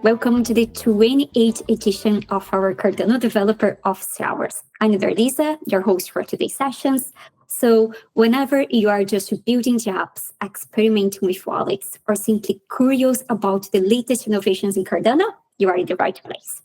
Welcome to the 28th edition of our Cardano Developer Office Hours. I'm Darlisa, your host for today's sessions. So whenever you are just building apps, experimenting with wallets, or simply curious about the latest innovations in Cardano, you are in the right place.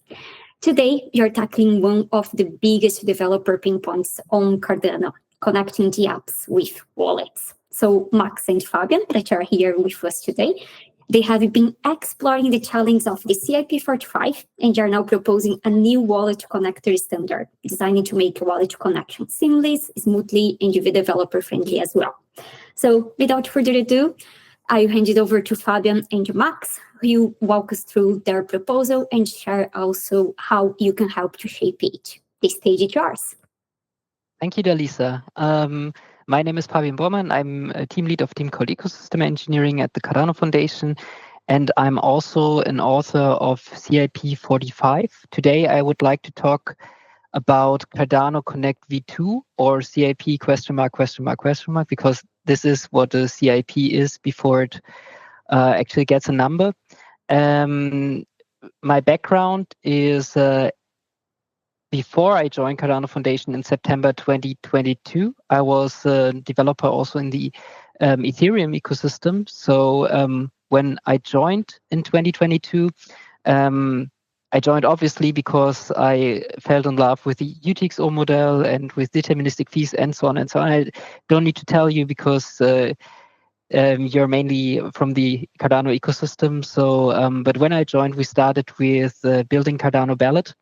Today, you're tackling one of the biggest developer pain points on Cardano, connecting the apps with wallets. So Max and Fabian, that are here with us today, they have been exploring the challenge of the CIP45 and are now proposing a new wallet connector standard, designed to make wallet connection seamless, smoothly, and developer-friendly as well. So without further ado, I'll hand it over to Fabian and Max, who will walk us through their proposal and share also how you can help to shape it. The stage is yours. Thank you, Dalisa. My name is Fabian Bormann. I'm a team lead of team called Ecosystem Engineering at the Cardano Foundation, and I'm also an author of CIP45. Today, I would like to talk about Cardano Connect V2 or CIP question mark, because this is what the CIP is before it actually gets a number. My background is before I joined Cardano Foundation in September 2022, I was a developer also in the Ethereum ecosystem. So when I joined in 2022, I joined obviously because I fell in love with the UTXO model and with deterministic fees and so on and so on. I don't need to tell you because you're mainly from the Cardano ecosystem. So, but when I joined, we started with building Cardano Ballot,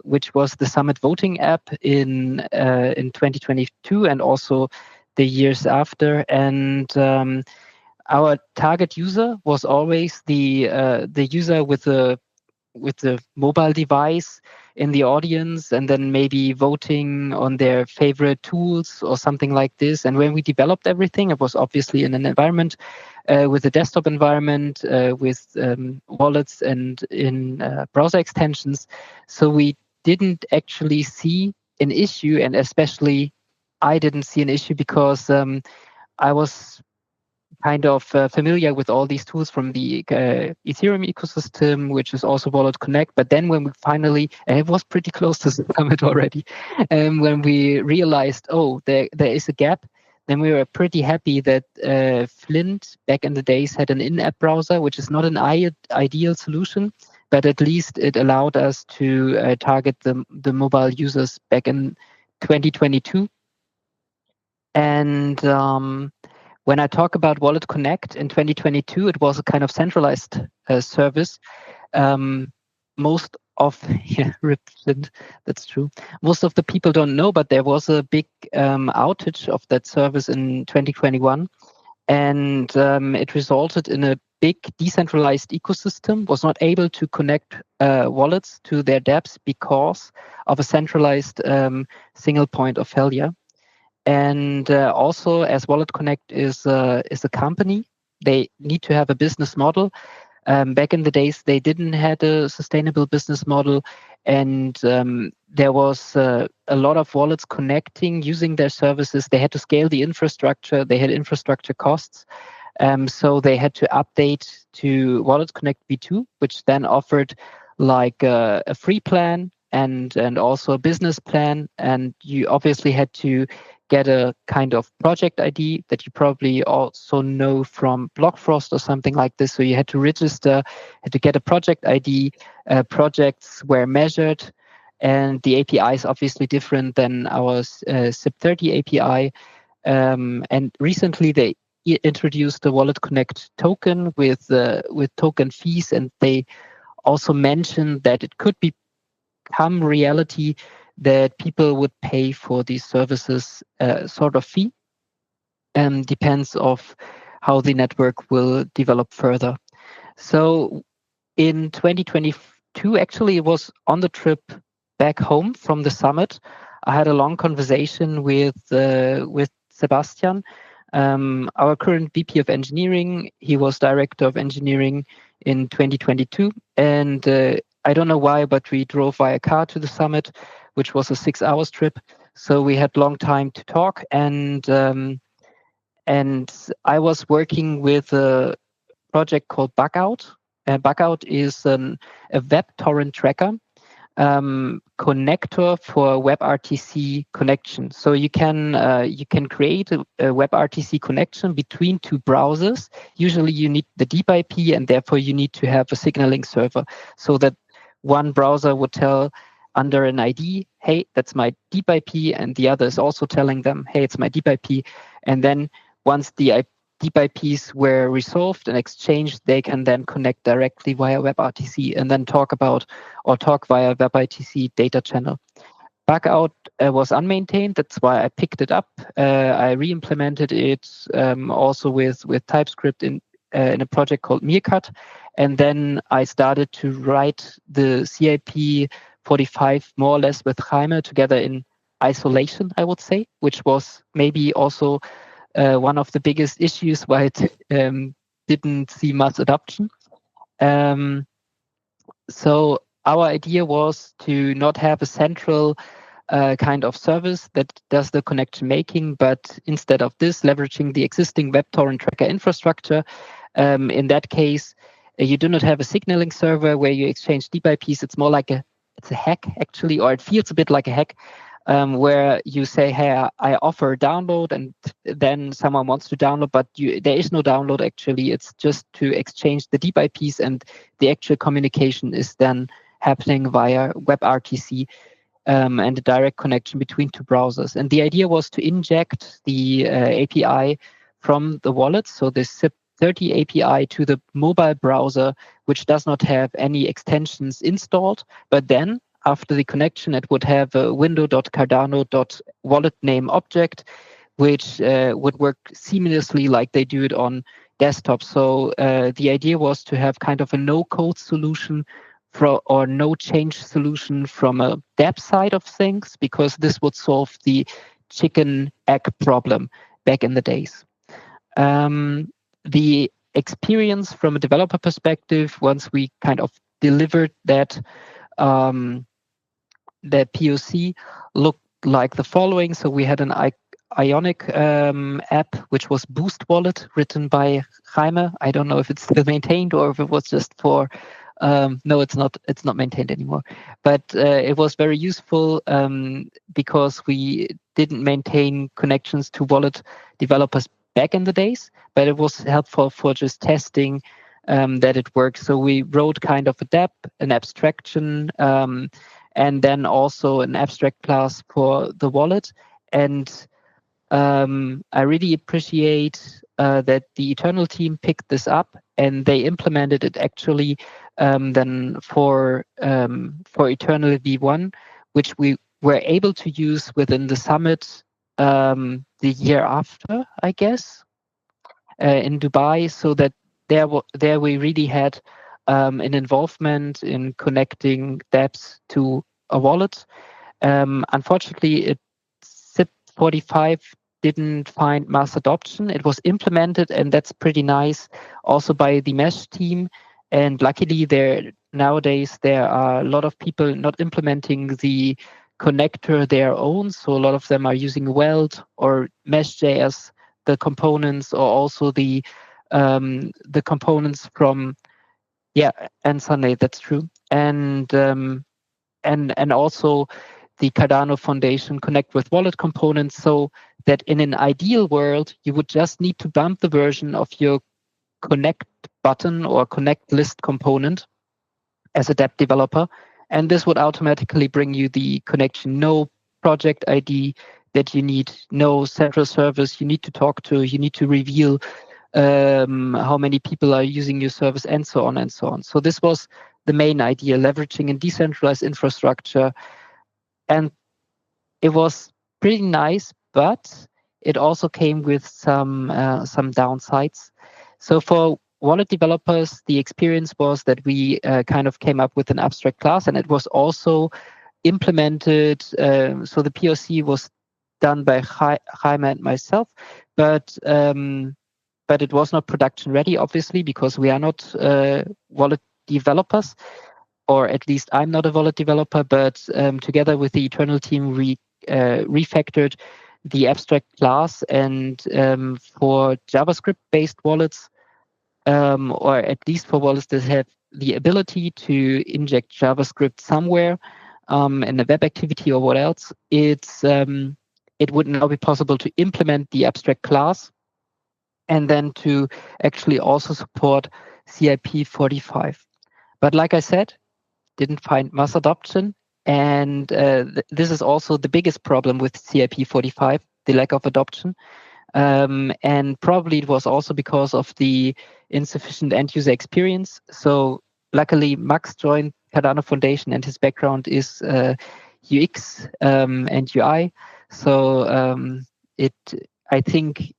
which was the Summit voting app in 2022 and also the years after. And our target user was always the user with the mobile device in the audience, and then maybe voting on their favorite tools or something like this. And when we developed everything, it was obviously in an environment with a desktop environment, with wallets and in browser extensions. So we didn't actually see an issue, and especially I didn't see an issue because I was kind of familiar with all these tools from the Ethereum ecosystem, which is also Wallet Connect. But then when we finally, and it was pretty close to the summit already, when we realized, oh, there is a gap, then we were pretty happy that Flint back in the days had an in-app browser, which is not an ideal solution, but at least it allowed us to target the mobile users back in 2022. And when I talk about Wallet Connect in 2022, it was a kind of centralized service. Most of that's true. Most of the people don't know, but there was a big outage of that service in 2021, and it resulted in a big decentralized ecosystem. Was not able to connect wallets to their dApps because of a centralized single point of failure. And also, as Wallet Connect is a company, they need to have a business model. Back in the days, they didn't have a sustainable business model, and there was a lot of wallets connecting, using their services. They had to scale the infrastructure. They had infrastructure costs. So they had to update to Wallet Connect V2, which then offered like a free plan and also a business plan. And you obviously had to get a kind of project ID that you probably also know from Blockfrost or something like this. So you had to register, had to get a project ID. Projects were measured, and the API is obviously different than our SIP30 API. And recently they introduced the Wallet Connect token with token fees, and they also mentioned that it could become reality that people would pay for these services sort of fee, and depends of how the network will develop further. So in 2022, actually, it was on the trip back home from the summit. I had a long conversation with Sebastian, our current VP of engineering. He was director of engineering in 2022, and I don't know why, but we drove via car to the summit, which was a 6 hours trip. So we had long time to talk, and I was working with a project called Bugout. Bugout is a web torrent tracker connector for WebRTC connection. So you can create a WebRTC connection between two browsers. Usually you need the deep IP, and therefore you need to have a signaling server, so that one browser would tell under an ID, hey, that's my deep IP, and the other is also telling them, hey, it's my deep IP. And then once the deep IPs were resolved and exchanged, they can then connect directly via WebRTC and then talk via WebRTC data channel. Bugout was unmaintained. That's why I picked it up. I re-implemented it also with TypeScript in a project called Meerkat. And then I started to write the CIP 45 more or less with Jaime together in isolation, I would say, which was maybe also one of the biggest issues why it didn't see much adoption. So our idea was to not have a central kind of service that does the connection making, but instead of this, leveraging the existing WebTorrent tracker infrastructure. In that case, you do not have a signaling server where you exchange deep IPs. It's more like it's a hack actually, or it feels a bit like a hack. Where you say, hey, I offer download, and then someone wants to download, but there is no download actually. It's just to exchange the deep IPs, and the actual communication is then happening via WebRTC and a direct connection between two browsers. And the idea was to inject the API from the wallet, so this SIP30 API to the mobile browser, which does not have any extensions installed, but then after the connection, it would have a window.cardano.wallet name object, which would work seamlessly like they do it on desktop. So the idea was to have kind of a no-code solution or no change solution from a dApp side of things, because this would solve the chicken egg problem back in the days. The experience from a developer perspective, once we kind of delivered that the POC looked like the following. So we had an Ionic app, which was Boost Wallet, written by Jaime. I don't know if it's still maintained or if it was just for. No, it's not. It's not maintained anymore. But it was very useful because we didn't maintain connections to wallet developers back in the days, but it was helpful for just testing that it works. So we wrote kind of a dApp, an abstraction. And then also an abstract class for the wallet. And I really appreciate that the Eternal team picked this up and they implemented it actually then for Eternal V1, which we were able to use within the summit the year after, I guess, in Dubai, so that there we really had an involvement in connecting dApps to a wallet. Unfortunately, SIP 45 didn't find mass adoption. It was implemented, and that's pretty nice, also by the mesh team. And luckily, nowadays there are a lot of people not implementing the connector their own. So a lot of them are using Weld or Mesh.js, the components, or also the components from and Sunday. That's true. And also the Cardano Foundation connect with wallet components, so that in an ideal world you would just need to bump the version of your connect button or connect list component as a dApp developer, and this would automatically bring you the connection. No project ID that you need, no central service you need to talk to, you need to reveal how many people are using your service, and so on and so on. So this was the main idea, leveraging a decentralized infrastructure. And it was pretty nice, but it also came with some downsides. So for wallet developers, the experience was that we kind of came up with an abstract class, and it was also implemented. So the POC was done by Jaime and myself, but it was not production ready, obviously, because we are not wallet developers, or at least I'm not a wallet developer. But together with the Eternal team, we refactored the abstract class, and for JavaScript-based wallets, or at least for wallets that have the ability to inject JavaScript somewhere in a web activity or what else, it would now be possible to implement the abstract class and then to actually also support CIP45. But like I said, didn't find mass adoption. And this is also the biggest problem with CIP45, the lack of adoption. And probably it was also because of the insufficient end user experience. So luckily, Max joined Cardano Foundation, and his background is UX and UI. So I think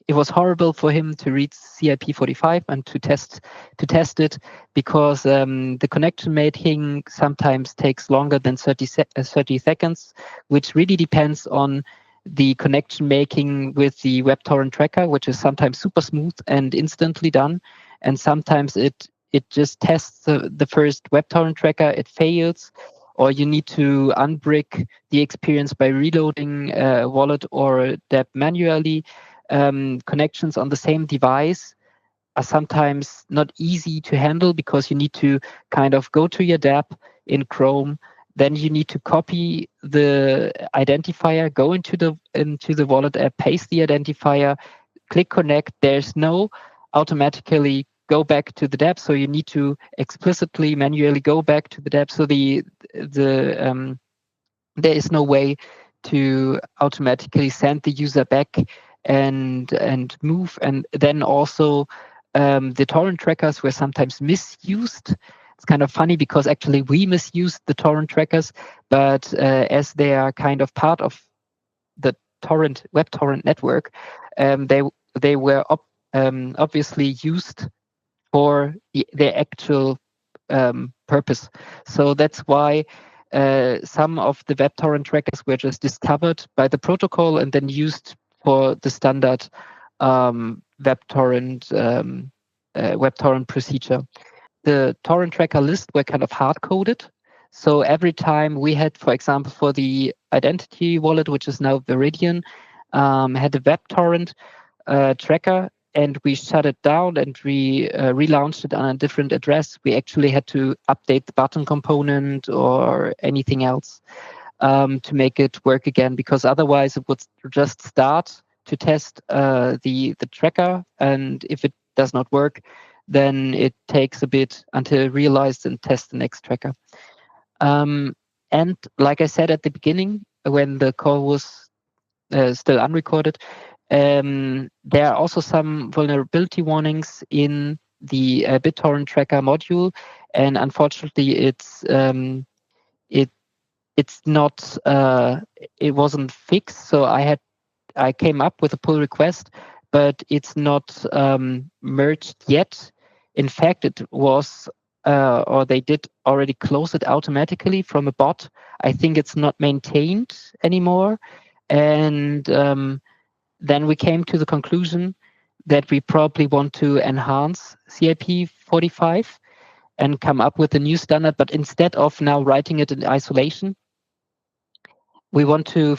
it was horrible for him to read CIP45 and to test it, because the connection making sometimes takes longer than 30 seconds, which really depends on the connection making with the WebTorrent tracker, which is sometimes super smooth and instantly done, and sometimes it just tests the first WebTorrent tracker, it fails, or you need to unbrick the experience by reloading a wallet or a dApp manually. Connections on the same device are sometimes not easy to handle, because you need to kind of go to your dApp in Chrome, then you need to copy the identifier, go into the wallet app, paste the identifier, click connect. There's no automatically go back to the dApp, so you need to explicitly manually go back to the dApp. So there is no way to automatically send the user back and move. And then also the torrent trackers were sometimes misused. It's kind of funny, because actually we misused the torrent trackers, but as they are kind of part of the web torrent network, they were obviously used for their actual purpose. So that's why some of the WebTorrent trackers were just discovered by the protocol and then used for the standard WebTorrent procedure. The torrent tracker list were kind of hard-coded. So every time we had, for example, for the identity wallet, which is now Viridian, had a WebTorrent tracker, and we shut it down and we relaunched it on a different address, we actually had to update the button component or anything else to make it work again, because otherwise it would just start to test the tracker, and if it does not work, then it takes a bit until it realizes and tests the next tracker. And like I said at the beginning, when the call was still unrecorded, there are also some vulnerability warnings in the BitTorrent tracker module, and unfortunately, it wasn't fixed. So I came up with a pull request, but it's not merged yet. In fact, it was, or they did already close it automatically from a bot. I think it's not maintained anymore, and then we came to the conclusion that we probably want to enhance CIP45 and come up with a new standard, but instead of now writing it in isolation, we want to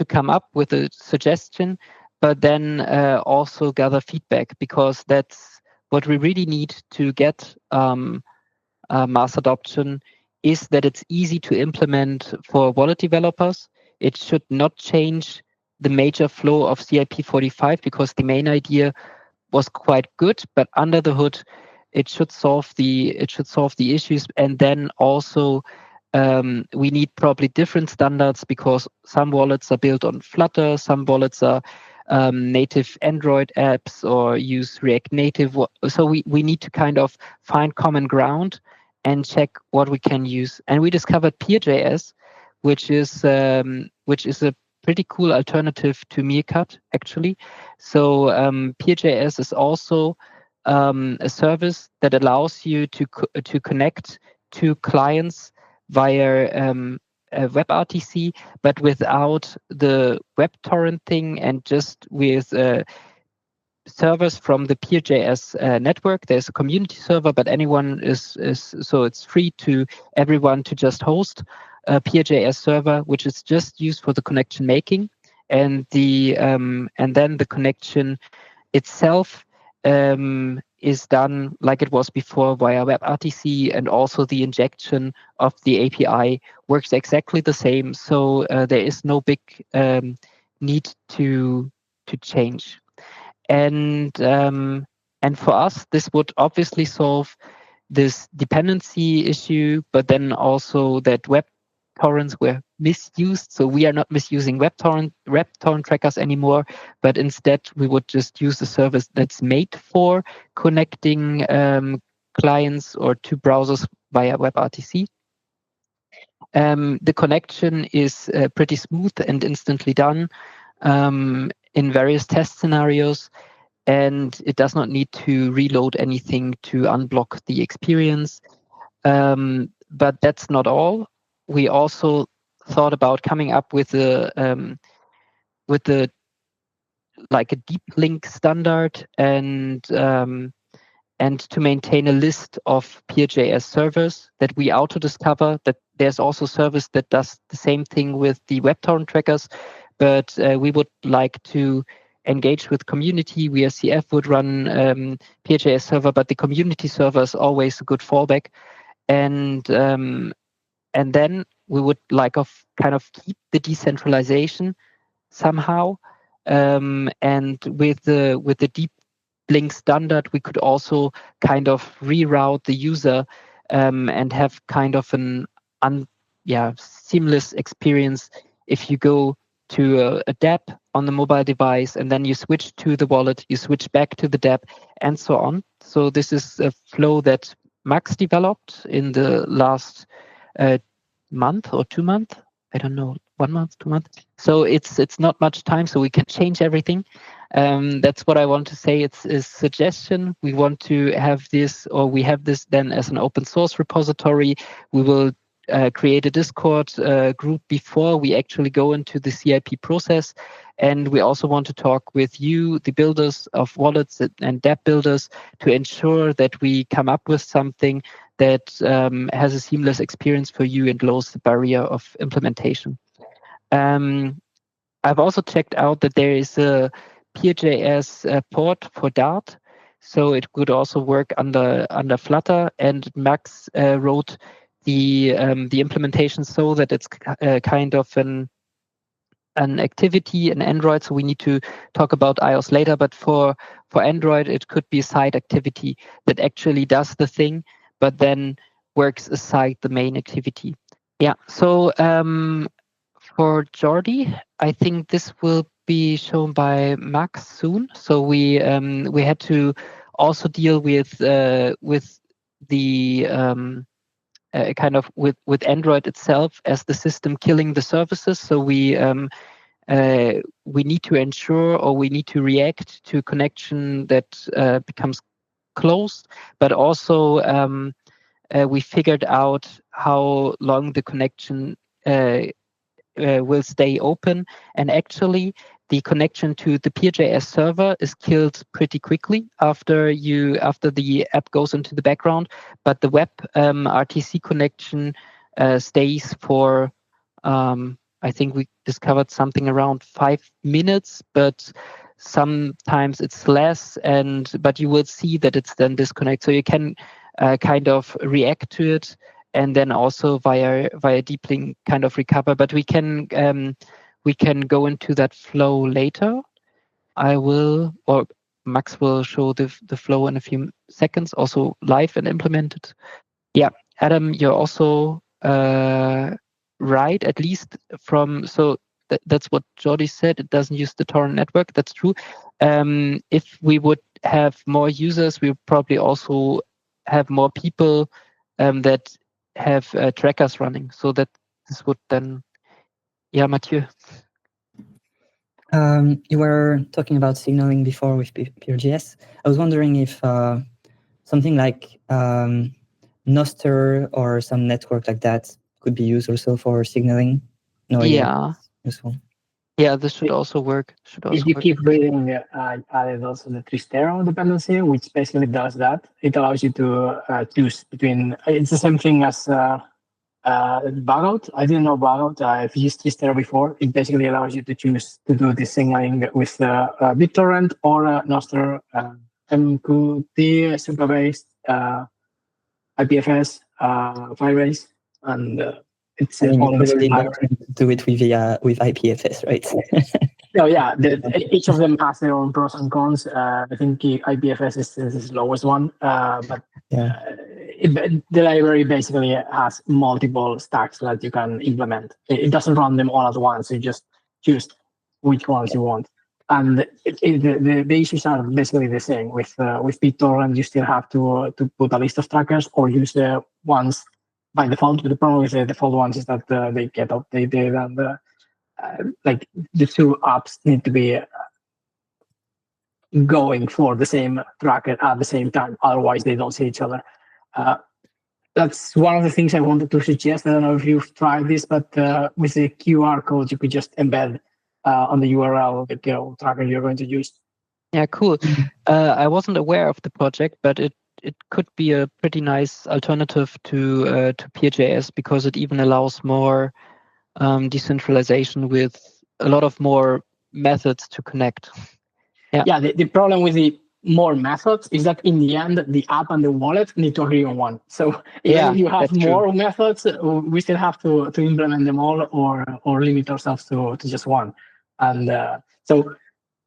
come up with a suggestion, but then also gather feedback, because that's what we really need to get mass adoption, is that it's easy to implement for wallet developers. It should not change the major flow of CIP45, because the main idea was quite good, but under the hood, it should solve the issues. And then also we need probably different standards, because some wallets are built on Flutter, some wallets are native Android apps or use React Native. So we need to kind of find common ground and check what we can use. And we discovered Peer.js, which is a pretty cool alternative to Meerkat, actually. So Peer.js is also a service that allows you to connect to clients via WebRTC, but without the WebTorrent thing, and just with servers from the Peer.js network. There's a community server, but anyone so it's free to everyone to just host. PHAS server, which is just used for the connection making, and then the connection itself is done like it was before via WebRTC, and also the injection of the API works exactly the same. So there is no big need to change. And for us, this would obviously solve this dependency issue, but then also that web torrents were misused. So we are not misusing web torrent trackers anymore, but instead we would just use a service that's made for connecting clients or two browsers via WebRTC. The connection is pretty smooth and instantly done in various test scenarios, and it does not need to reload anything to unblock the experience. But that's not all. We also thought about coming up with a like a deep link standard, and to maintain a list of PHAS servers that we auto discover. That there's also a service that does the same thing with the WebTorrent trackers, but we would like to engage with community. We as CF would run PHAS server, but the community server is always a good fallback. And then we would like kind of keep the decentralization somehow. And with the deep link standard, we could also kind of reroute the user and have kind of an seamless experience if you go to a dApp on the mobile device, and then you switch to the wallet, you switch back to the dApp, and so on. So this is a flow that Max developed in the last month or 2 months. I don't know, 1 month, 2 months. So it's not much time, so we can change everything. That's what I want to say. It's a suggestion. We want to have this, or we have this then as an open source repository. We will create a Discord group before we actually go into the CIP process. And we also want to talk with you, the builders of wallets and dApp builders, to ensure that we come up with something that has a seamless experience for you and lowers the barrier of implementation. I've also checked out that there is a PHAS port for Dart, so it could also work under Flutter. And Max wrote the implementation so that it's kind of an activity in Android. So we need to talk about iOS later, but for Android, it could be a side activity that actually does the thing, but then works aside the main activity. Yeah. So for Jordi, I think this will be shown by Max soon. So we had to also deal with the kind of with Android itself as the system killing the services. So we need to ensure, or we need to react to connection that becomes closed, but also we figured out how long the connection will stay open. And actually, the connection to the PHAS server is killed pretty quickly after the app goes into the background. But the web RTC connection stays for I think we discovered something around 5 minutes, but sometimes it's less. But you will see that it's then disconnected, so you can kind of react to it, and then also via deep link kind of recover. But we can go into that flow later. I will, or Max will show the flow in a few seconds, also live and implemented. Yeah, Adam, you're also right, at least so that's what Jordi said. It doesn't use the torrent network. That's true. If we would have more users, we would probably also have more people that have trackers running. So that this would then, yeah, Mathieu. You were talking about signaling before with PRGS. I was wondering if something like Noster or some network like that could be used also for signaling. Yeah. Useful. Yeah, this should also work. If you keep reading, I added also the Tristero dependency, which basically does that. It allows you to choose between. It's the same thing as bug out. I didn't know bug out. I've used Tristero before. It basically allows you to choose to do this signaling with BitTorrent or Nostr MQT, super-based IPFS, Firebase, and it's I mean, all in the usually same don't library. do it with IPFS, right? No, yeah, each of them has their own pros and cons. I think IPFS is the lowest one, but Yeah. the library basically has multiple stacks that you can implement. It doesn't run them all at once. You just choose which ones you want. And the issues are basically the same. With BitTorrent, you still have to put a list of trackers or use the ones by default. But the problem with the default ones is that they get updated and like the two apps need to be going for the same tracker at the same time. Otherwise, they don't see each other. That's one of the things I wanted to suggest. I don't know if you've tried this, but with the QR code, you could just embed on the URL the tracker you're going to use. Yeah, cool. I wasn't aware of the project, but it could be a pretty nice alternative to PeerJS because it even allows more decentralization with a lot of more methods to connect. Yeah, the problem with the more methods is that in the end, the app and the wallet need to agree on one. So even if you have more methods, we still have to implement them all or limit ourselves to just one. And so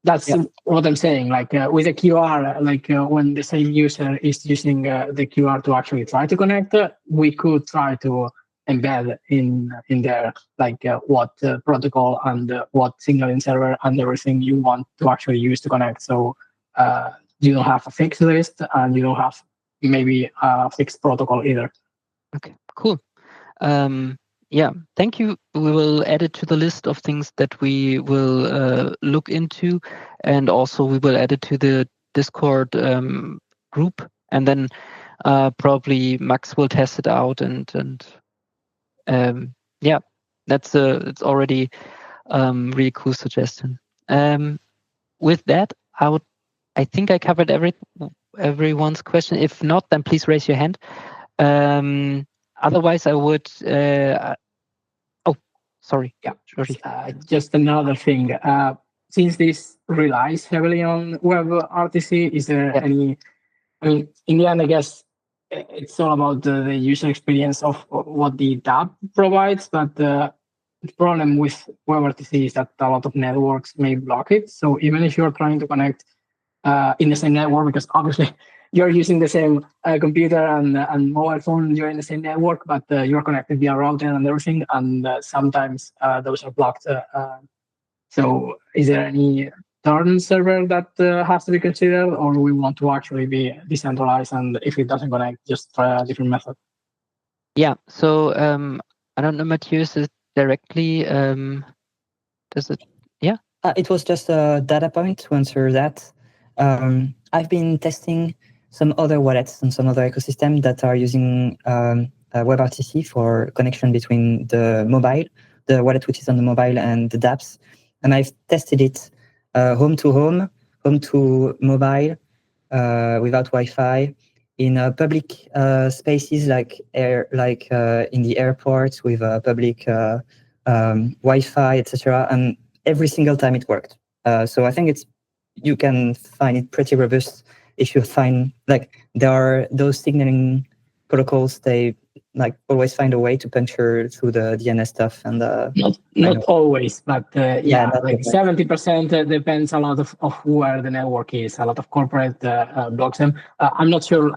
that's what I'm saying. Like with a QR, like when the same user is using the QR to actually try to connect, we could try to embed in there like what protocol and what signaling server and everything you want to actually use to connect. So you don't have a fixed list and you don't have maybe a fixed protocol either. Okay, cool. Yeah, thank you. We will add it to the list of things that we will look into, and also we will add it to the Discord group, and then probably Max will test it out, and yeah, it's already really cool suggestion. With that, I think I covered everyone's question. If not, then please raise your hand. Otherwise, I would. Sorry. Yeah. Just another thing. Since this relies heavily on WebRTC, is there any? I mean, in the end, I guess it's all about the user experience of what the dApp provides. But the problem with WebRTC is that a lot of networks may block it. So even if you're trying to connect in the same network, because obviously you're using the same computer and mobile phone, you're in the same network, but you're connected via router and everything, and sometimes those are blocked. So is there any turn server that has to be considered, or we want to actually be decentralized, and if it doesn't connect, just try a different method? Yeah, so I don't know, Matthias, is directly, does it, yeah? It was just a data point to answer that. I've been testing some other wallets and some other ecosystem that are using WebRTC for connection between the wallet which is on the mobile, and the dApps. And I've tested it home to mobile, without Wi-Fi, in public spaces like in the airports with public Wi-Fi, etc. And every single time it worked. So I think you can find it pretty robust if you find there are those signaling protocols. They always find a way to puncture through the DNS stuff, and not always, but 70% depends a lot of where the network is. A lot of corporate blocks them. I'm not sure.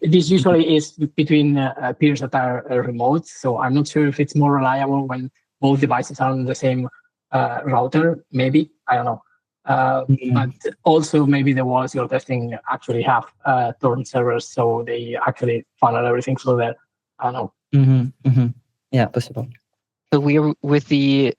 This usually is between peers that are remote, so I'm not sure if it's more reliable when both devices are on the same router. Maybe, I don't know. But also maybe the wallets you're testing actually have torrent servers, so they actually funnel everything through there. I don't know. Yeah, possible. So we are with the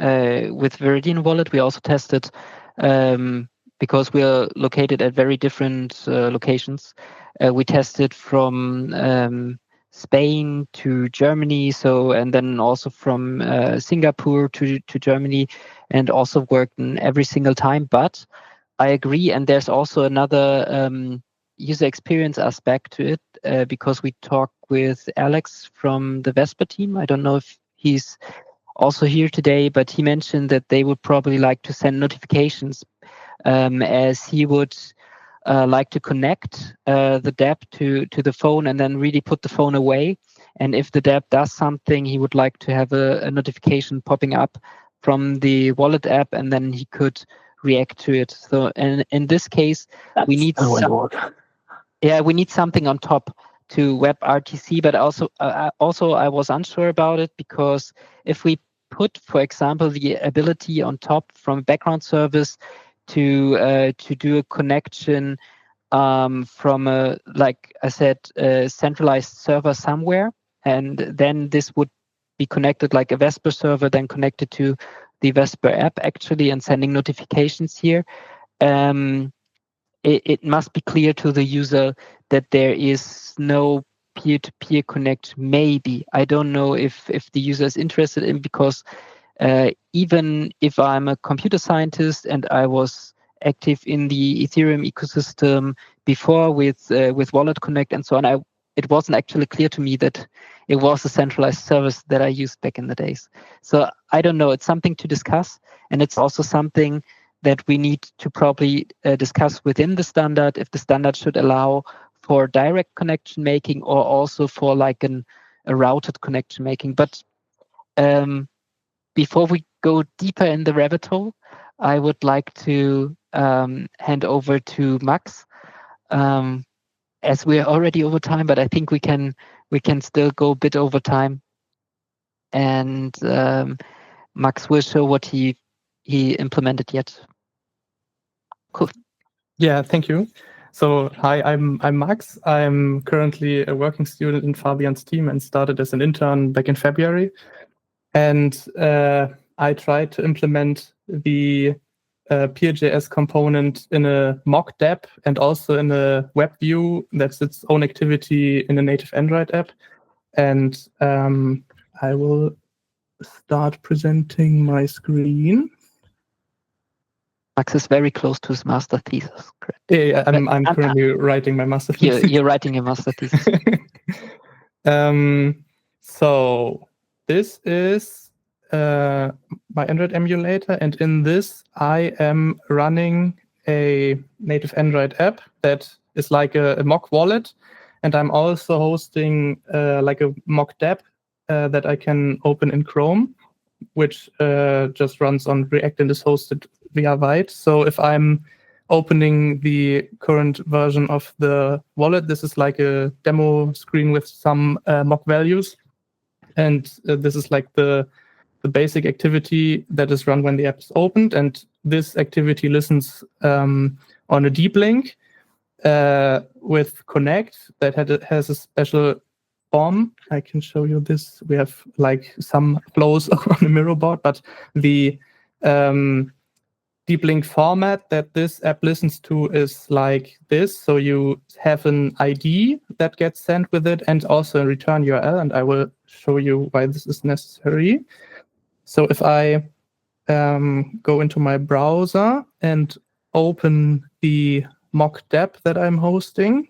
with Viridian wallet. We also tested because we are located at very different locations. We tested from Spain to Germany, and then also from Singapore to Germany, and also worked in every single time. But I agree, and there's also another user experience aspect to it, because we talked with Alex from the Vespa team. I don't know if he's also here today, but he mentioned that they would probably like to send notifications, as he would like to connect the dApp to the phone and then really put the phone away. And if the dApp does something, he would like to have a notification popping up from the wallet app, and then he could react to it. So, and in this case, we need we need something on top to WebRTC. But also I was unsure about it, because if we put, for example, the ability on top from a background service to do a connection from a, like I said, a centralized server somewhere, and then this would be connected like a Vesper server, then connected to the Vesper app actually, and sending notifications here. It must be clear to the user that there is no peer-to-peer connection. Maybe, I don't know if the user is interested in, because even if I'm a computer scientist and I was active in the Ethereum ecosystem before with Wallet Connect and so on, it wasn't actually clear to me that it was a centralized service that I used back in the days. So I don't know. It's something to discuss, and it's also something that we need to probably discuss within the standard, if the standard should allow for direct connection making or also for like a routed connection making. But before we go deeper in the rabbit hole, I would like to hand over to Max, as we are already over time, but I think we can still go a bit over time. And Max will show what he implemented yet. Cool. Yeah, thank you. So hi, I'm Max. I'm currently a working student in Fabian's team and started as an intern back in February. And I tried to implement the Peer.js component in a mock dApp and also in a web view that's its own activity in a native Android app. And I will start presenting my screen. Max is very close to his master thesis. Correct? Yeah, I'm currently writing my master thesis. You're writing your master thesis. So this is my Android emulator, and in this I am running a native Android app that is like a mock wallet, and I'm also hosting like a mock dApp that I can open in Chrome, which just runs on React and is hosted via Vite. So if I'm opening the current version of the wallet, this is like a demo screen with some mock values, and this is like the basic activity that is run when the app is opened. And this activity listens on a deep link with Connect that has a special form. I can show you this. We have like some flows on the mirror board, but the deep link format that this app listens to is like this. So you have an ID that gets sent with it and also a return URL, and I will show you why this is necessary. So if I go into my browser and open the mock dApp that I'm hosting,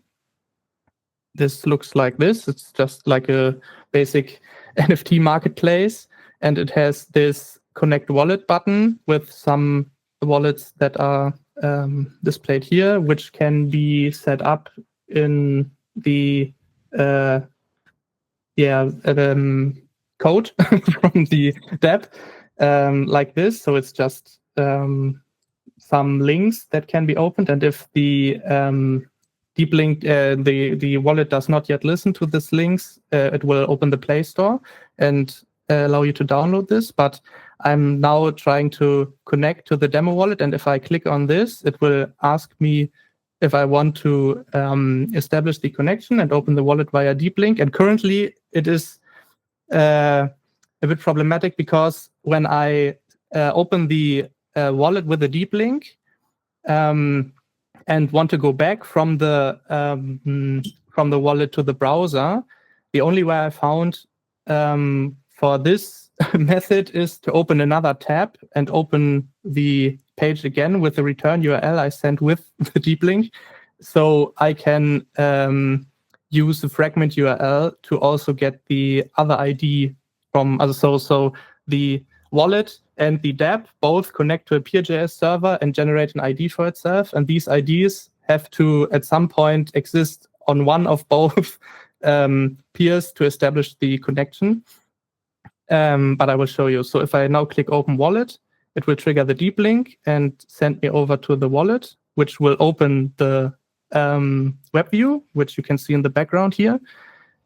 this looks like this. It's just like a basic NFT marketplace, and it has this Connect Wallet button with some wallets that are displayed here, which can be set up in the code from the dApp like this. So it's just some links that can be opened, and if the deep link, the wallet does not yet listen to these links, it will open the Play Store and allow you to download this. But I'm now trying to connect to the demo wallet, and if I click on this, it will ask me if I want to establish the connection and open the wallet via deep link. And currently it is a bit problematic, because when I open the wallet with a deep link and want to go back from the wallet to the browser, the only way I found for this method is to open another tab and open the page again with the return URL I sent with the deep link. So I can use the fragment URL to also get the other ID from other. So the wallet and the dApp both connect to a Peer.js server and generate an ID for itself. And these IDs have to, at some point, exist on one of both peers to establish the connection. But I will show you. So if I now click Open Wallet, it will trigger the deep link and send me over to the wallet, which will open the web view, which you can see in the background here.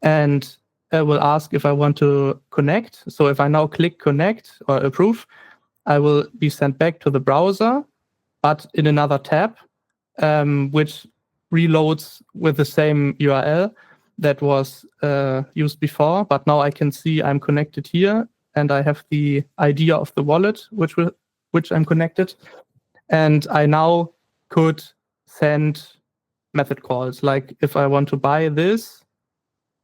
And I will ask if I want to connect. So if I now click Connect or Approve, I will be sent back to the browser, but in another tab, which reloads with the same URL that was used before. But now I can see I'm connected here, and I have the ID of the wallet, which I'm connected. And I now could send method calls. Like if I want to buy this,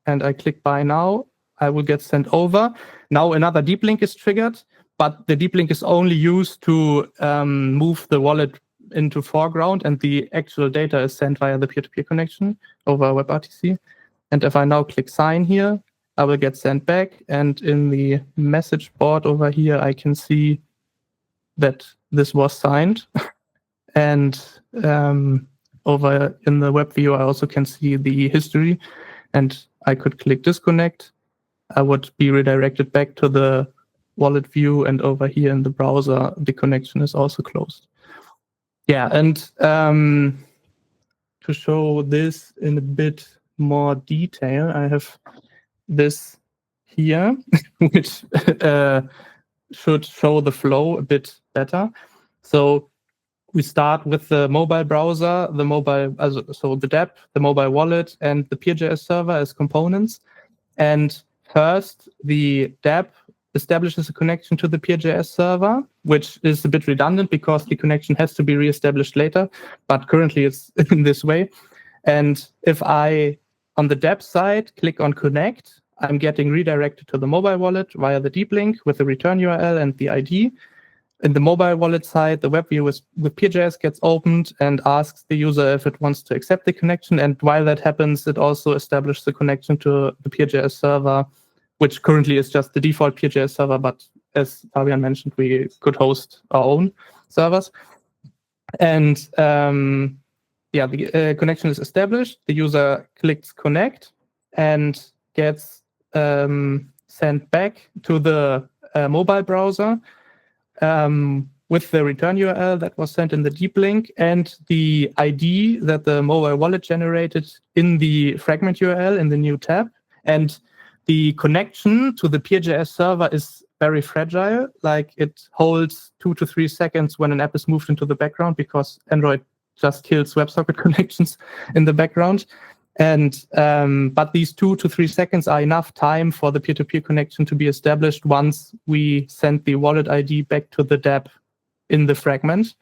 and I click buy now, I will get sent over. Now another deep link is triggered, but the deep link is only used to move the wallet into foreground, and the actual data is sent via the peer-to-peer connection over WebRTC. And if I now click sign here, I will get sent back. And in the message board over here, I can see that this was signed. And over in the web view, I also can see the history, and I could click disconnect. I would be redirected back to the wallet view, and over here in the browser, the connection is also closed. Yeah, and to show this in a bit more detail, I have this here, which should show the flow a bit better. So we start with the mobile browser, so the dApp, the mobile wallet, and the Peer.js server as components. And first, the dApp establishes a connection to the Peer.js server, which is a bit redundant because the connection has to be reestablished later, but currently it's in this way. And if I, on the dApp side, click on connect, I'm getting redirected to the mobile wallet via the deep link with the return URL and the ID. In the mobile wallet side, the web view with Peer.js gets opened and asks the user if it wants to accept the connection. And while that happens, it also establishes the connection to the Peer.js server, which currently is just the default Peer.js server. But as Fabian mentioned, we could host our own servers. And the connection is established. The user clicks connect and gets sent back to the mobile browser with the return URL that was sent in the deep link and the ID that the mobile wallet generated in the fragment URL in the new tab. And the connection to the Peer.js server is very fragile. Like it holds 2 to 3 seconds when an app is moved into the background because Android just kills WebSocket connections in the background. And but these 2 to 3 seconds are enough time for the peer-to-peer connection to be established once we send the wallet ID back to the dApp in the fragment.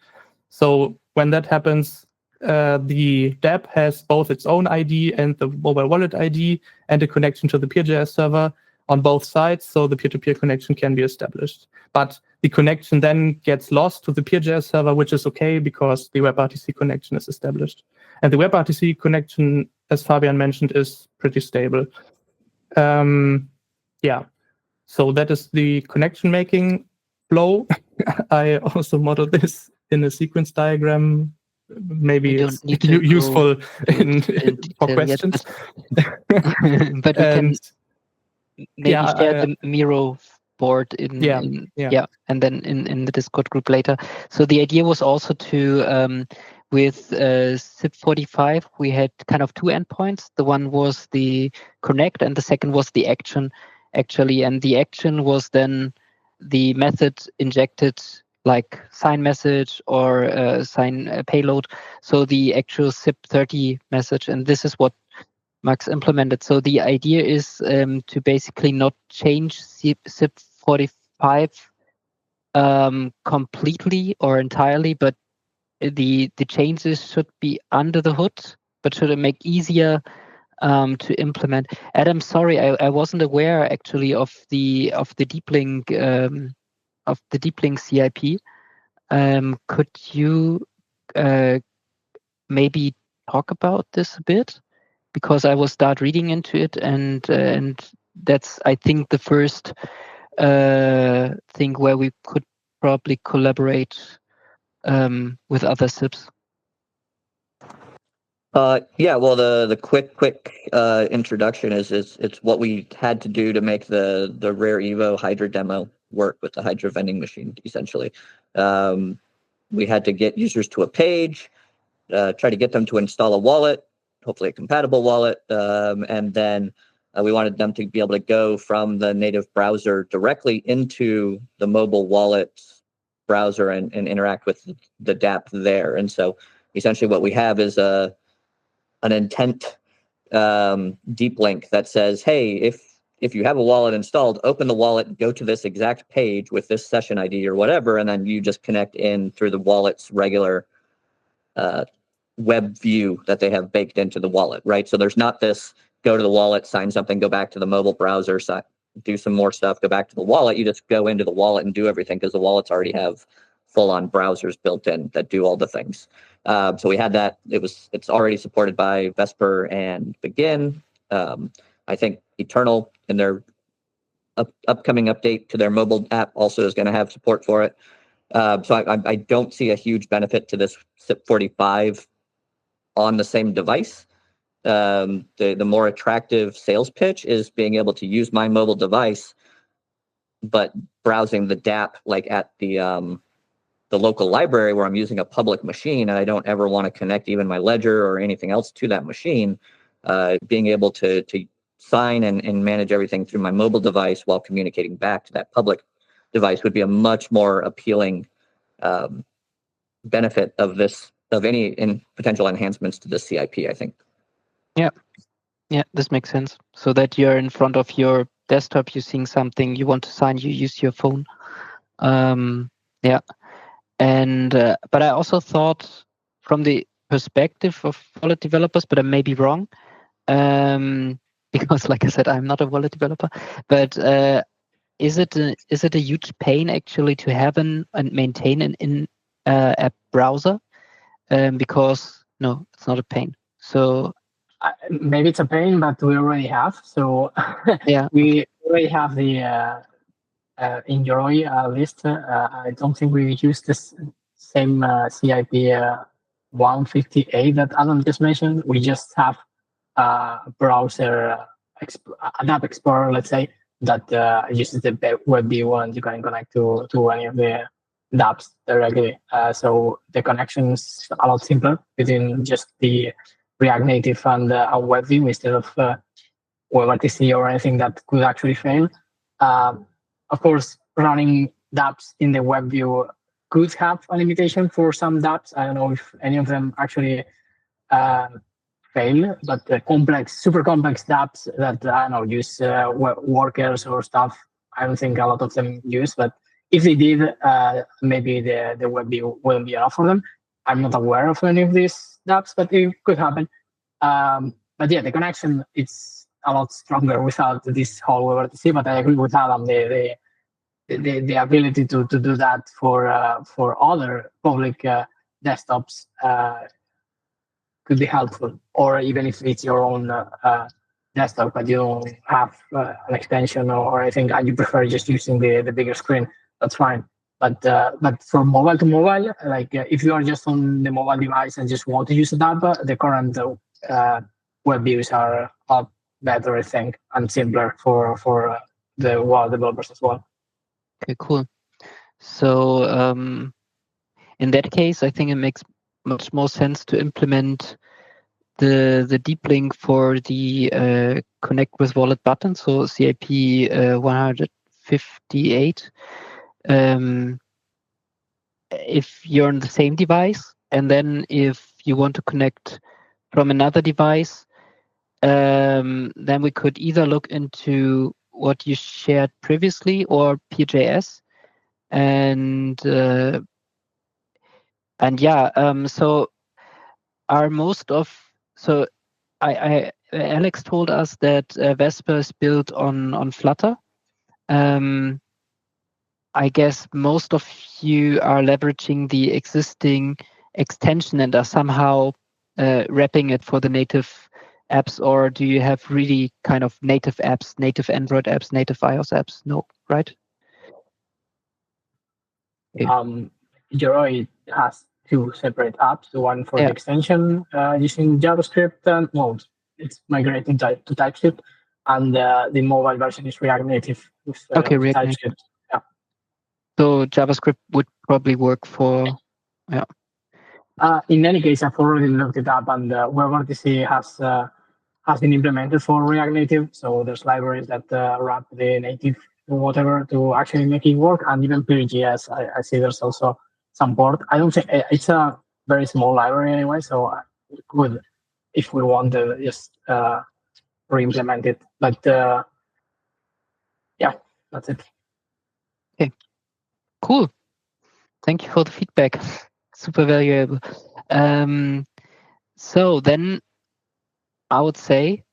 So when that happens, the dApp has both its own ID and the mobile wallet ID and a connection to the Peer.js server on both sides, so the peer-to-peer connection can be established. But the connection then gets lost to the Peer.js server, which is okay because the WebRTC connection is established. And the WebRTC connection, as Fabian mentioned, is pretty stable. So that is the connection making flow. I also modeled this in a sequence diagram. Maybe it's useful for questions. But we can maybe share the Miro board and then in the Discord group later. So the idea was also to with SIP45, we had kind of 2 endpoints. The one was the connect, and the second was the action, actually. And the action was then the method injected, like sign message or sign payload. So the actual SIP30 message, and this is what Max implemented. So the idea is to basically not change SIP45 completely or entirely, but the changes should be under the hood, but should make easier to implement. Adam, sorry, I wasn't aware actually of the deep link CIP. Could you maybe talk about this a bit, because I will start reading into it, and that's, I think, the first thing where we could probably collaborate with other SIPs. Yeah, well, the quick introduction is it's what we had to do to make the Rare Evo Hydra demo work with the Hydra vending machine. Essentially, we had to get users to a page, try to get them to install a wallet, hopefully a compatible wallet, and then we wanted them to be able to go from the native browser directly into the mobile wallet browser and interact with the dApp there. And so essentially what we have is an intent deep link that says, hey, if you have a wallet installed, open the wallet, go to this exact page with this session ID or whatever, and then you just connect in through the wallet's regular web view that they have baked into the wallet, right? So there's not this go to the wallet, sign something, go back to the mobile browser, do some more stuff, go back to the wallet. You just go into the wallet and do everything because the wallets already have full-on browsers built in that do all the things. So we had that. It's already supported by Vesper and Begin. I think Eternal in their upcoming update to their mobile app also is going to have support for it. So I don't see a huge benefit to this SIP45 on the same device. The more attractive sales pitch is being able to use my mobile device, but browsing the dApp like at the local library where I'm using a public machine and I don't ever want to connect even my ledger or anything else to that machine. Being able to sign and manage everything through my mobile device while communicating back to that public device would be a much more appealing benefit of any potential enhancements to the CIP, I think. Yeah, this makes sense. So that you're in front of your desktop, you're seeing something you want to sign, you use your phone. Yeah. And but I also thought from the perspective of wallet developers, but I may be wrong, because like I said, I'm not a wallet developer. But is it a huge pain actually to have and maintain an in-app browser? Because no, it's not a pain. So maybe it's a pain, but we already have. So yeah, we already have the Enjoy list. I don't think we use this same CIP 158 that Adam just mentioned. We just have a browser, an app explorer, let's say, that uses the web view and you can connect to any of the dApps directly. So the connection is a lot simpler between just the React Native and web view instead of WebRTC or anything that could actually fail. Of course, running dApps in the web view could have a limitation for some dApps. I don't know if any of them actually fail, but the super complex dApps that I don't know use workers or stuff, I don't think a lot of them use. But if they did, maybe the web view wouldn't be enough for them. I'm not aware of any of these dApps, but it could happen. But yeah, the connection it's a lot stronger without this whole WebRTC. But I agree with Adam. The ability to do that for other public desktops could be helpful, or even if it's your own desktop, but you don't have an extension or anything, and you prefer just using the bigger screen, that's fine. But from mobile to mobile, like if you are just on the mobile device and just want to use the app, the current web views are better, I think, and simpler for the web developers as well. okay, cool. So in that case, I think it makes much more sense to implement the deep link for the connect with wallet button, so CIP 158. If you're on the same device, and then if you want to connect from another device, then we could either look into what you shared previously or PJS, and yeah, so are most of Alex told us that Vesper is built on Flutter. I guess most of you are leveraging the existing extension and are somehow wrapping it for the native apps, or do you have really kind of native apps, native Android apps, native iOS apps? No, right? Yoroi has two separate apps. The one for Yeah. the extension using JavaScript, and well, it's migrating to TypeScript, and the mobile version is React Native with Okay, React Native. TypeScript. Yeah. So JavaScript would probably work for. In any case, I've already looked it up, and WebRTC has been implemented for React Native. So there's libraries that wrap the native whatever to actually make it work, and even PGS. I see there's also some port. I don't think it's a very small library anyway, so we could, if we want to, just re-implement it. But yeah, that's it. Okay, cool. Thank you for the feedback. Super valuable. So then I would say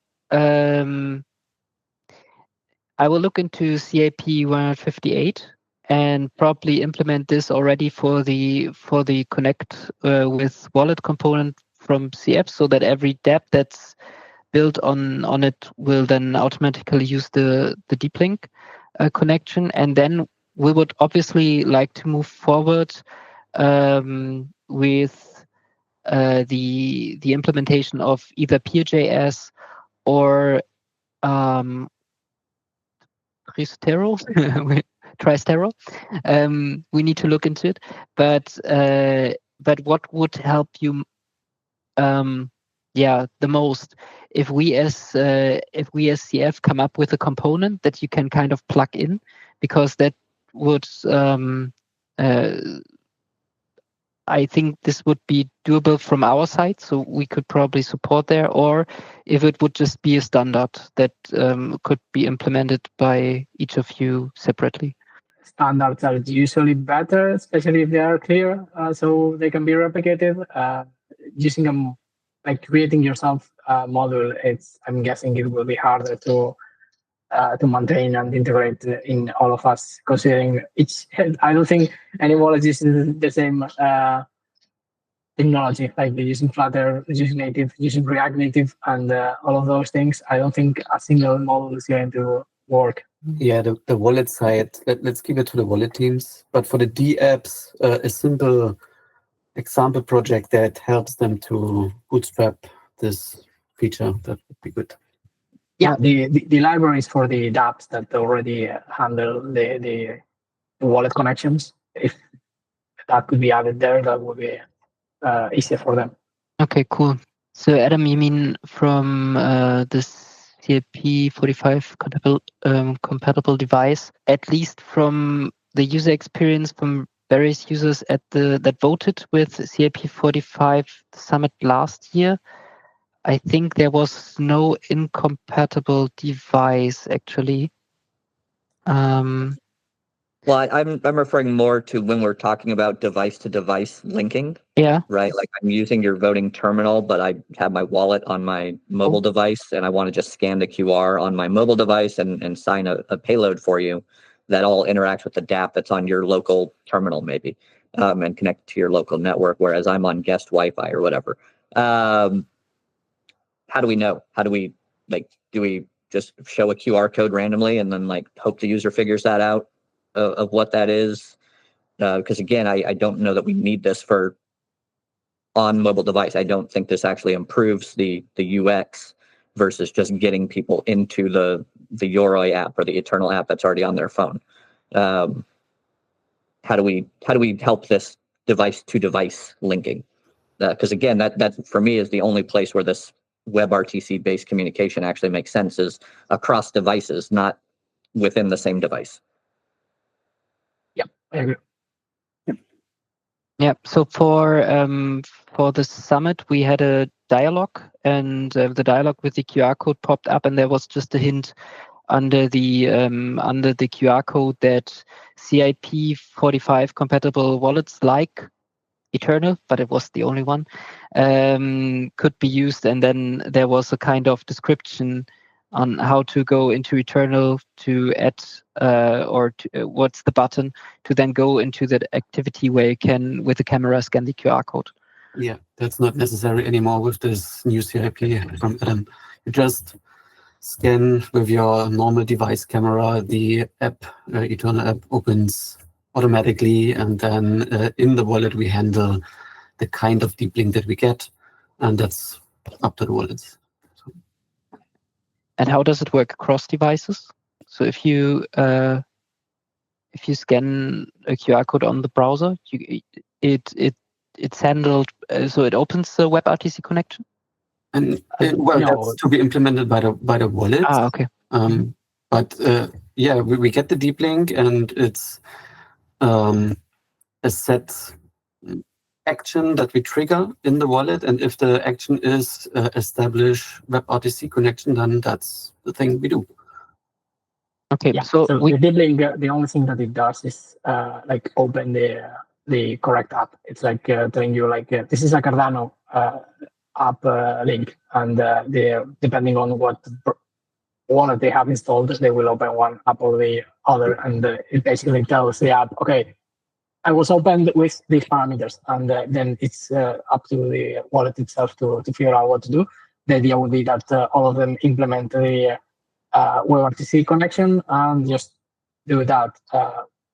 I will look into CAP 158 and probably implement this already for the Connect with wallet component from CF, so that every dApp that's built on it will then automatically use the deep link connection. And then we would obviously like to move forward with the implementation of either Peer.js or Tristero. We need to look into it, but what would help you the most if we as CF come up with a component that you can kind of plug in, because that would I think this would be doable from our side, so we could probably support there, or if it would just be a standard that could be implemented by each of you separately. Standards are usually better, especially if they are clear, so they can be replicated. Using them, like creating yourself a module, I'm guessing it will be harder to maintain and integrate in all of us, considering I don't think any wallet uses the same technology, like they're using Flutter, using native, using React Native, and all of those things. I don't think a single model is going to work. Yeah, the wallet side, let's keep it to the wallet teams. But for the dApps, a simple example project that helps them to bootstrap this feature, that would be good. Yeah, the libraries for the dApps that already handle the wallet connections, if that could be added there, that would be easier for them. Okay, cool. So Adam, you mean from this CAP 45 compatible device, at least from the user experience from various users that voted with CAP 45 summit last year, I think there was no incompatible device actually. Well, I'm referring more to when we're talking about device-to-device linking. Yeah. Right. Like I'm using your voting terminal, but I have my wallet on my mobile device, and I want to just scan the QR on my mobile device and sign a payload for you that all interacts with the dApp that's on your local terminal, maybe, and connect to your local network, whereas I'm on guest Wi-Fi or whatever. How do we know? How do we do we just show a QR code randomly and then hope the user figures that out of what that is? Because again, I don't know that we need this for on mobile device. I don't think this actually improves the UX versus just getting people into the Yoroi app or the Eternal app that's already on their phone. How do we help this device to device linking? Because again, that for me is the only place where this WebRTC based communication actually makes sense, is across devices, not within the same device. Yeah, I agree. Yeah. So for the summit, we had a dialogue, and the dialogue with the QR code popped up, and there was just a hint under the QR code that CIP 45 compatible wallets like Eternal, but it was the only one, could be used. And then there was a kind of description on how to go into Eternal to add what's the button to then go into that activity where you can, with the camera, scan the QR code. Yeah, that's not necessary anymore with this new CIP from Adam. You just scan with your normal device camera, the app, Eternal app opens automatically, and then in the wallet we handle the kind of deep link that we get, and that's up to the wallets. So. And how does it work across devices? So if you scan a QR code on the browser, it's handled, so it opens the WebRTC connection. And that's to be implemented by the wallet. Okay. But yeah, we get the deep link, and it's a set action that we trigger in the wallet, and if the action is establish WebRTC connection, then that's the thing we do. Okay, yeah, so the deep link, the only thing that it does is like open the correct app. It's like telling you like this is a Cardano app link, and depending on what wallet they have installed, they will open one app or the other, and it basically tells the app, okay, I was opened with these parameters, and then it's up to the wallet itself to figure out what to do. The idea would be that all of them implement the WebRTC connection and just do that.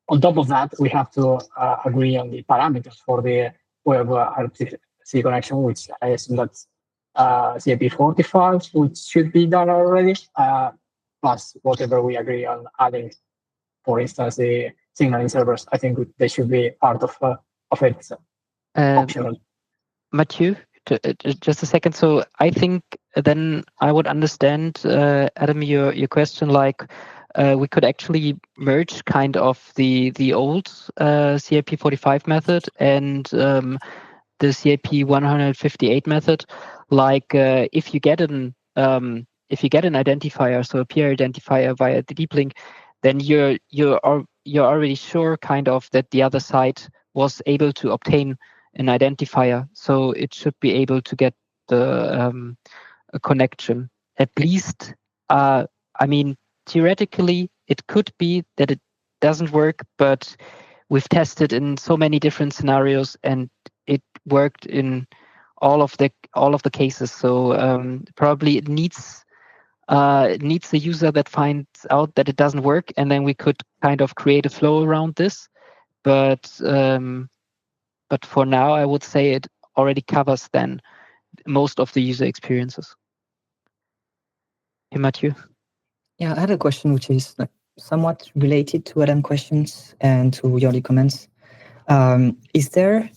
On top of that, we have to agree on the parameters for the WebRTC connection, which I assume that's CIP 45, which should be done already, plus whatever we agree on adding. For instance, the signaling servers, I think they should be part of it, optional. Mathieu, just a second. So I think then I would understand, Adam, your question like we could actually merge kind of the old CIP 45 method and the CIP 158 method. Like if you get an identifier, so a peer identifier via the deep link, then you're already sure kind of that the other side was able to obtain an identifier, so it should be able to get the a connection. At least, I mean, theoretically, it could be that it doesn't work, but we've tested in so many different scenarios, and it worked in all of the cases. So probably it needs the user that finds out that it doesn't work, and then we could kind of create a flow around this. But for now, I would say it already covers then most of the user experiences. Hey, Mathieu? Yeah, I had a question which is like somewhat related to Adam's questions and to your comments. Is there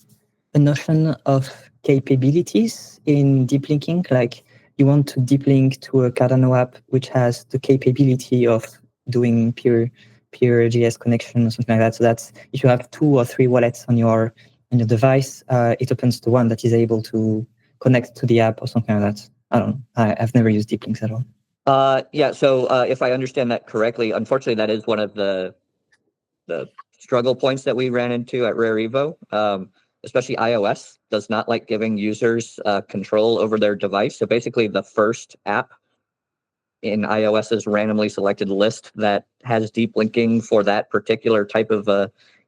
a notion of capabilities in deep linking? Like you want to deep link to a Cardano app which has the capability of doing peer GS connection or something like that. So that's if you have 2 or 3 wallets on your device, it opens to one that is able to connect to the app or something like that. I don't know. I've never used deep links at all. Yeah, so if I understand that correctly, unfortunately, that is one of the struggle points that we ran into at Rare Evo. Especially iOS does not like giving users control over their device. So basically, the first app in iOS's randomly selected list that has deep linking for that particular type of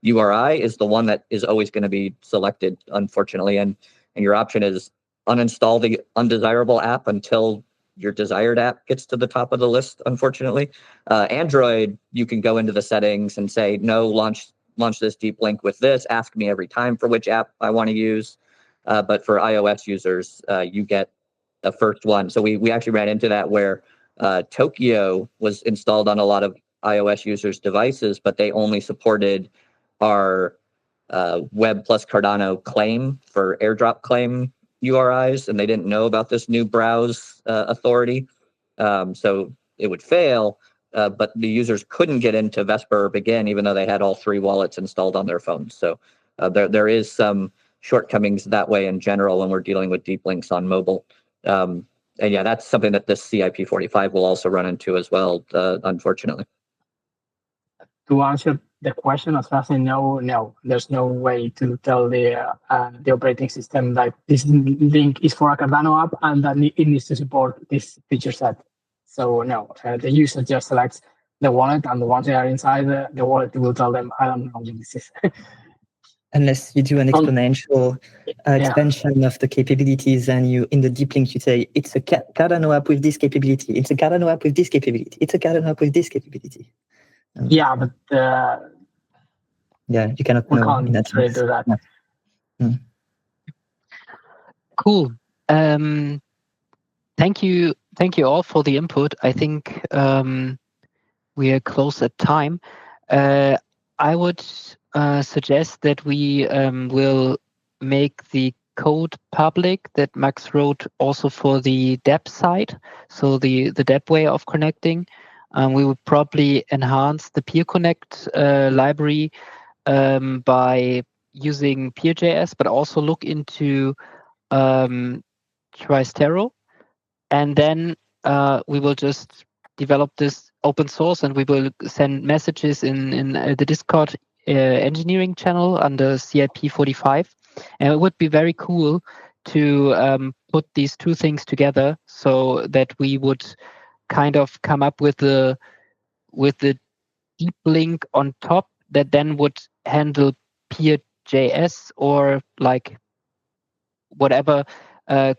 URI is the one that is always going to be selected, unfortunately. And your option is uninstall the undesirable app until your desired app gets to the top of the list, unfortunately. Android, you can go into the settings and say, no, launch this deep link with this, ask me every time for which app I want to use. But for iOS users, you get the first one. So we actually ran into that where Tokyo was installed on a lot of iOS users' devices, but they only supported our Web plus Cardano claim for airdrop claim URIs, and they didn't know about this new browse authority. So it would fail, but the users couldn't get into Vesper or Begin, even though they had all 3 wallets installed on their phones. So there is some shortcomings that way in general when we're dealing with deep links on mobile. And yeah, that's something that this CIP 45 will also run into as well, unfortunately. To answer the question, as far as I know, no, there's no way to tell the operating system that this link is for a Cardano app and that it needs to support this feature set. So no, the user just selects the wallet, and once they are inside the wallet, it will tell them, I don't know what this is. unless you do an exponential expansion of the capabilities, and you in the deep link you say it's a Cardano app with this capability, it's a Cardano app with this capability, it's a Cardano app with this capability. Yeah, but yeah, you cannot we know can't in that really sense. do that. Yeah. Cool. Thank you all for the input. I think we are close at time. I would suggest that we will make the code public that Max wrote also for the dApp side, so the dApp way of connecting. We would probably enhance the Peer Connect library by using Peer.js, but also look into Tristero, and then we will just develop this open source, and we will send messages in the Discord engineering channel under CIP 45. And it would be very cool to put these two things together so that we would kind of come up with the deep link on top that then would handle Peer.js or like whatever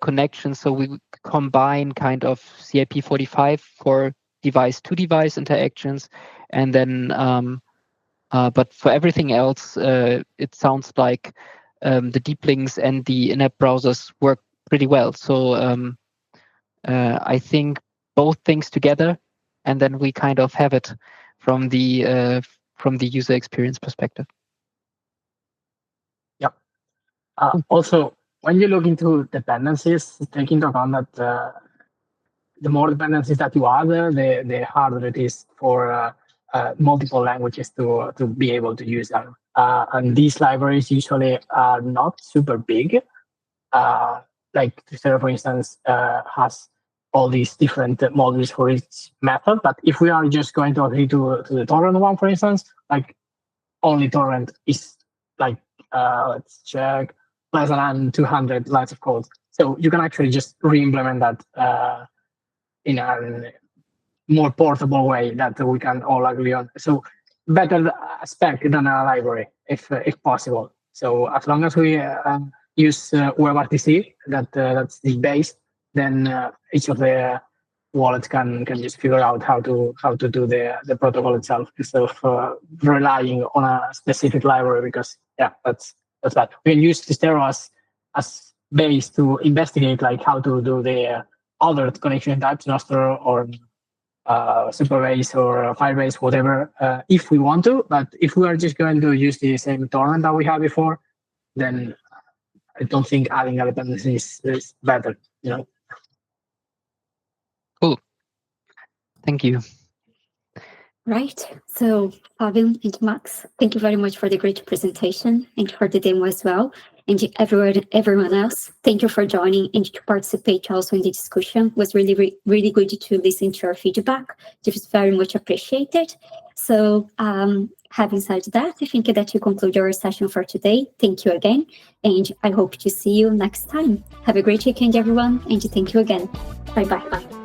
connection. So we combine kind of CIP 45 for device to device interactions, and then but for everything else, it sounds like the deep links and the in-app browsers work pretty well. So I think both things together, and then we kind of have it from the user experience perspective. Yep. Also, when you look into dependencies, take into account that the more dependencies that you add, the harder it is for multiple languages to be able to use them. And these libraries usually are not super big. Like Tristero, for instance, has all these different modules for each method. But if we are just going to agree to the torrent one, for instance, like only torrent is like, let's check, less than 200 lines of code. So you can actually just re-implement that in a more portable way that we can all agree on. So better spec than a library, if possible. So as long as we use WebRTC, that's the base, then each of the wallets can just figure out how to do the protocol itself instead of relying on a specific library, because yeah, that's bad. We can use Tristero as base to investigate like how to do the other connection types, Nostr or Superbase or Firebase, whatever, if we want to. But if we are just going to use the same torrent that we had before, then I don't think adding a dependency is better, you know. Cool. Thank you. Right. So Fabian and Max, thank you very much for the great presentation and for the demo as well. And everyone else, thank you for joining and to participate also in the discussion. It was really, really good to listen to your feedback. It was very much appreciated. So having said that, I think that you conclude our session for today. Thank you again. And I hope to see you next time. Have a great weekend, everyone. And thank you again. Bye-bye.